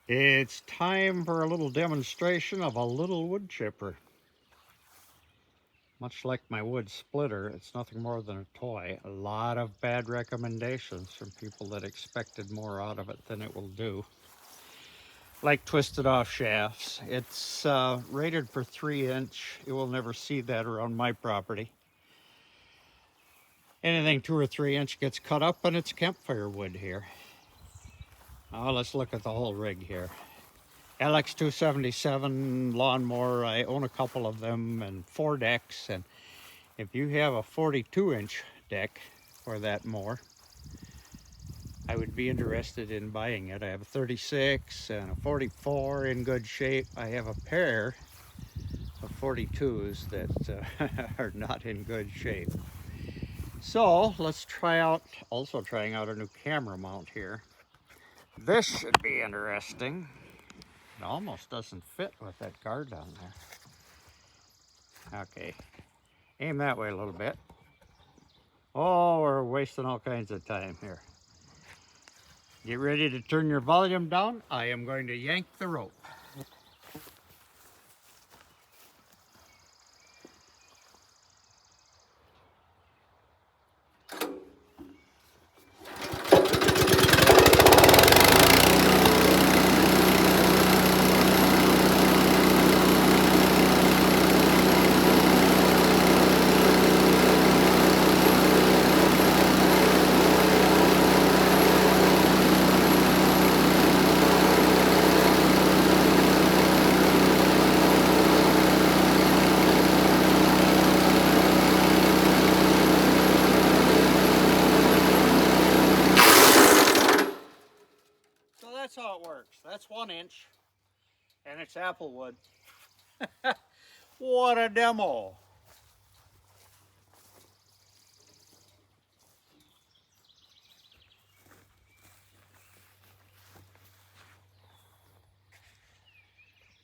It's time for a little demonstration of a little wood chipper. Much like my wood splitter, it's nothing more than a toy. A lot of bad recommendations from people that expected more out of it than it will do. Like twisted off shafts. It's rated for 3-inch. You will never see that around my property. Anything 2 or 3-inch gets cut up and it's campfire wood here. Now let's look at the whole rig here. LX277 lawnmower. I own a couple of them and 4 decks. And if you have a 42-inch deck for that mower, I would be interested in buying it. I have a 36 and a 44 in good shape. I have a pair of 42s that are not in good shape. So let's trying out a new camera mount here. This should be interesting. It almost doesn't fit with that guard on there. Okay, aim that way a little bit. Oh, we're wasting all kinds of time here. Get ready to turn your volume down. I am going to yank the rope. So that's how it works. That's 1 inch and it's apple wood. What a demo.